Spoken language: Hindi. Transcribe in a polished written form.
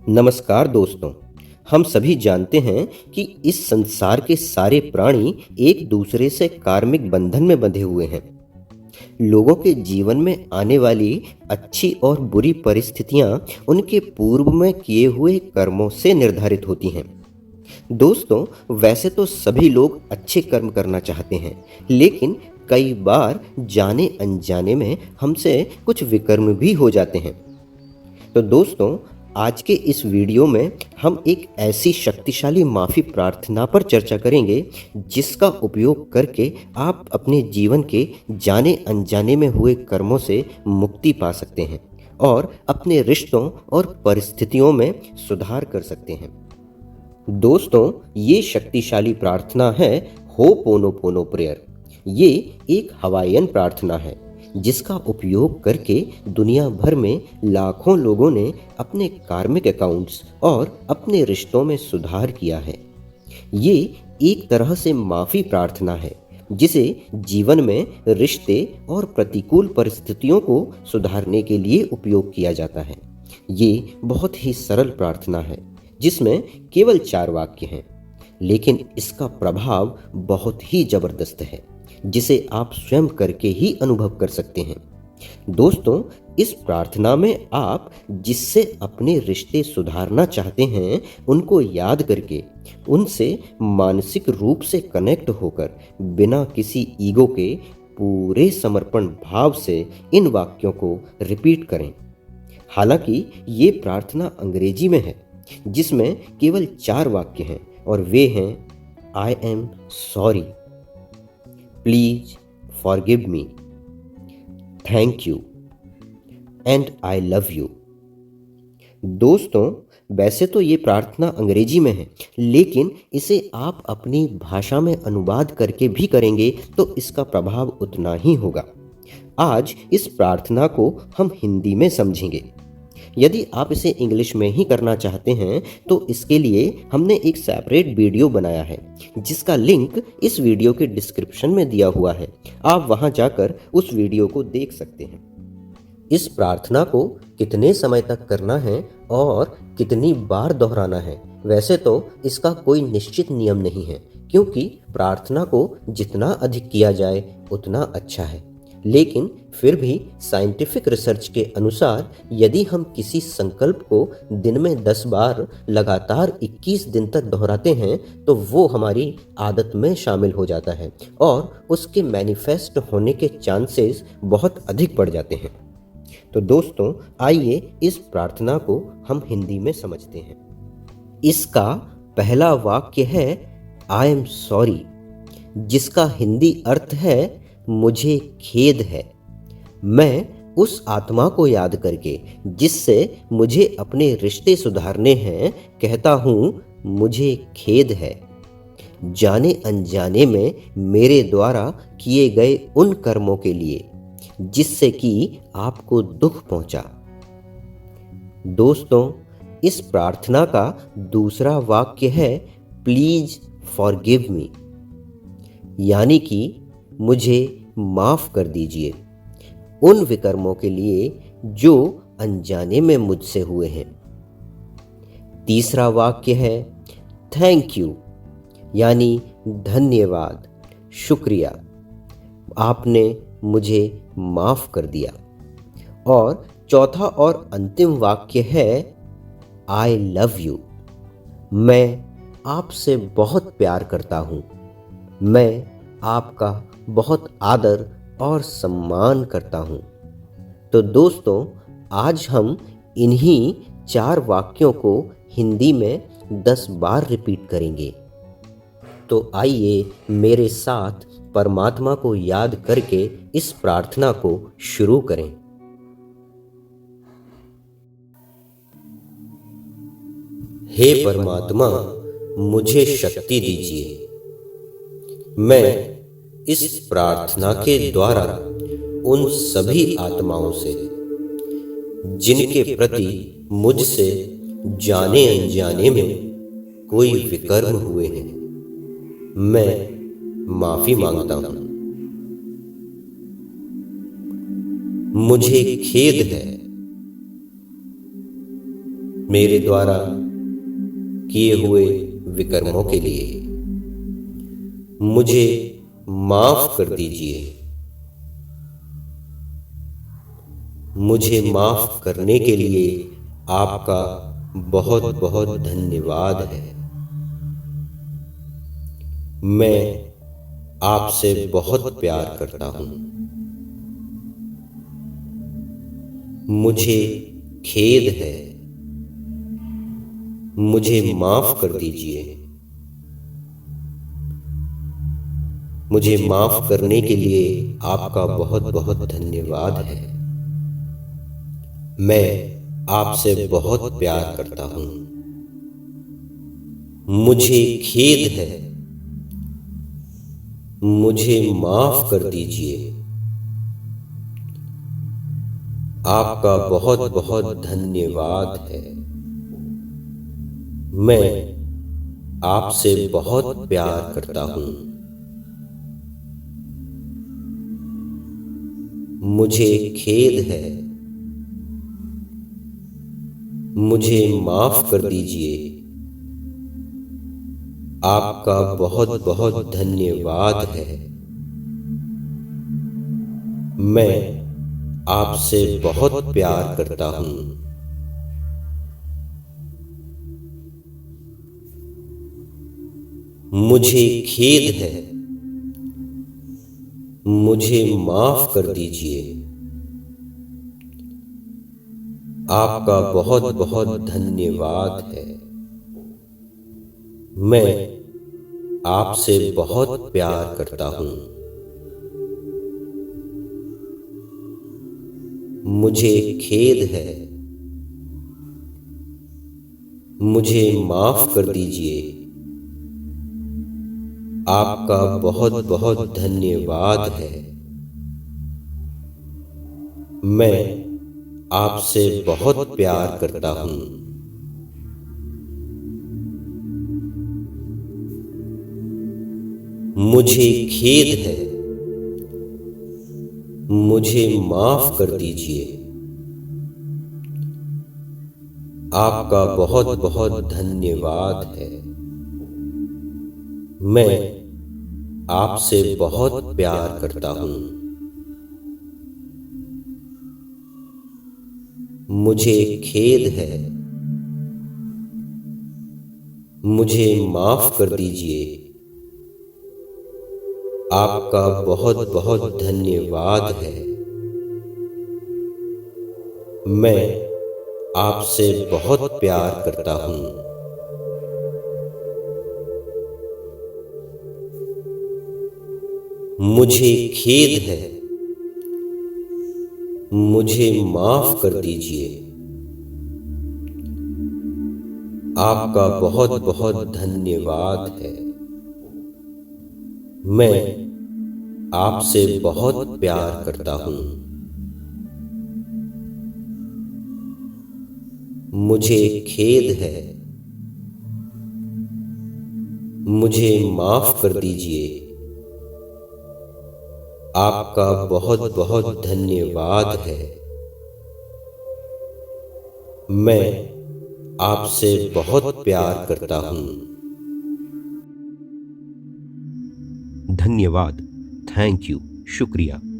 नमस्कार दोस्तों। हम सभी जानते हैं कि इस संसार के सारे प्राणी एक दूसरे से कार्मिक बंधन में बंधे हुए हैं। लोगों के जीवन में आने वाली अच्छी और बुरी परिस्थितियां उनके पूर्व में किए हुए कर्मों से निर्धारित होती हैं। दोस्तों, वैसे तो सभी लोग अच्छे कर्म करना चाहते हैं, लेकिन कई बार जाने अनजाने में हमसे कुछ विकर्म भी हो जाते हैं। तो दोस्तों, आज के इस वीडियो में हम एक ऐसी शक्तिशाली माफ़ी प्रार्थना पर चर्चा करेंगे जिसका उपयोग करके आप अपने जीवन के जाने अनजाने में हुए कर्मों से मुक्ति पा सकते हैं और अपने रिश्तों और परिस्थितियों में सुधार कर सकते हैं। दोस्तों, ये शक्तिशाली प्रार्थना है होपोनोपोनो प्रेयर। ये एक हवाईयन प्रार्थना है जिसका उपयोग करके दुनिया भर में लाखों लोगों ने अपने कार्मिक अकाउंट्स और अपने रिश्तों में सुधार किया है। ये एक तरह से माफ़ी प्रार्थना है जिसे जीवन में रिश्ते और प्रतिकूल परिस्थितियों को सुधारने के लिए उपयोग किया जाता है। ये बहुत ही सरल प्रार्थना है जिसमें केवल 4 वाक्य हैं, लेकिन इसका प्रभाव बहुत ही ज़बरदस्त है जिसे आप स्वयं करके ही अनुभव कर सकते हैं। दोस्तों, इस प्रार्थना में आप जिससे अपने रिश्ते सुधारना चाहते हैं उनको याद करके उनसे मानसिक रूप से कनेक्ट होकर बिना किसी ईगो के पूरे समर्पण भाव से इन वाक्यों को रिपीट करें। हालांकि ये प्रार्थना अंग्रेजी में है जिसमें केवल 4 वाक्य हैं और वे हैं I am sorry, Please forgive me, thank you and I love you। दोस्तों, वैसे तो ये प्रार्थना अंग्रेजी में है, लेकिन इसे आप अपनी भाषा में अनुवाद करके भी करेंगे तो इसका प्रभाव उतना ही होगा। आज इस प्रार्थना को हम हिंदी में समझेंगे। यदि आप इसे इंग्लिश में ही करना चाहते हैं तो इसके लिए हमने एक सेपरेट वीडियो बनाया है जिसका लिंक इस वीडियो के डिस्क्रिप्शन में दिया हुआ है। आप वहां जाकर उस वीडियो को देख सकते हैं। इस प्रार्थना को कितने समय तक करना है और कितनी बार दोहराना है, वैसे तो इसका कोई निश्चित नियम नहीं है, क्योंकि प्रार्थना को जितना अधिक किया जाए उतना अच्छा है। लेकिन फिर भी साइंटिफिक रिसर्च के अनुसार यदि हम किसी संकल्प को दिन में 10 बार लगातार 21 दिन तक दोहराते हैं तो वो हमारी आदत में शामिल हो जाता है और उसके मैनिफेस्ट होने के चांसेस बहुत अधिक बढ़ जाते हैं। तो दोस्तों, आइए इस प्रार्थना को हम हिंदी में समझते हैं। इसका पहला वाक्य है आई एम सॉरी, जिसका हिंदी अर्थ है मुझे खेद है। मैं उस आत्मा को याद करके जिससे मुझे अपने रिश्ते सुधारने हैं कहता हूँ मुझे खेद है, जाने अनजाने में मेरे द्वारा किए गए उन कर्मों के लिए जिससे कि आपको दुख पहुंचा। दोस्तों, इस प्रार्थना का दूसरा वाक्य है प्लीज फॉरगिव मी, यानी कि मुझे माफ कर दीजिए उन विकर्मों के लिए जो अनजाने में मुझसे हुए हैं। तीसरा वाक्य है थैंक यू, यानी धन्यवाद, शुक्रिया, आपने मुझे माफ कर दिया। और चौथा और अंतिम वाक्य है आई लव यू, मैं आपसे बहुत प्यार करता हूँ, मैं आपका बहुत आदर और सम्मान करता हूँ। तो दोस्तों, आज हम इन्हीं 4 वाक्यों को हिंदी में 10 बार रिपीट करेंगे। तो आइए मेरे साथ परमात्मा को याद करके इस प्रार्थना को शुरू करें। हे परमात्मा, मुझे शक्ति दीजिए। मैं इस प्रार्थना के द्वारा उन सभी आत्माओं से जिनके प्रति मुझसे जाने अनजाने में कोई विकर्म हुए हैं, मैं माफी मांगता हूं। मुझे खेद है मेरे द्वारा किए हुए विकर्मों के लिए मुझे माफ कर दीजिए। मुझे माफ करने के लिए आपका बहुत बहुत धन्यवाद है। मैं आपसे बहुत प्यार करता हूँ। मुझे खेद है। मुझे माफ कर दीजिए। मुझे माफ करने के लिए आपका बहुत बहुत धन्यवाद है। मैं आपसे बहुत प्यार करता हूँ। मुझे खेद है। मुझे माफ कर दीजिए। आपका बहुत बहुत धन्यवाद है। मैं आपसे बहुत प्यार करता हूँ। मुझे खेद है। मुझे माफ कर दीजिए। आपका बहुत बहुत धन्यवाद है। मैं आपसे बहुत प्यार करता हूँ। मुझे खेद है। मुझे माफ कर दीजिए। आपका बहुत बहुत धन्यवाद है। मैं आपसे बहुत प्यार करता हूँ। मुझे खेद है। मुझे माफ कर दीजिए। आपका बहुत बहुत धन्यवाद है। मैं आपसे बहुत प्यार करता हूँ। मुझे खेद है। मुझे माफ कर दीजिए। आपका बहुत बहुत धन्यवाद है। मैं आपसे बहुत प्यार करता हूँ। मुझे खेद है। मुझे माफ कर दीजिए। आपका बहुत बहुत धन्यवाद है। मैं आपसे बहुत प्यार करता हूँ। मुझे खेद है। मुझे माफ कर दीजिए। आपका बहुत बहुत धन्यवाद है। मैं आपसे बहुत प्यार करता हूँ। मुझे खेद है। मुझे माफ कर दीजिए। आपका बहुत बहुत धन्यवाद है। मैं आपसे बहुत प्यार करता हूँ। धन्यवाद। Thank you. शुक्रिया।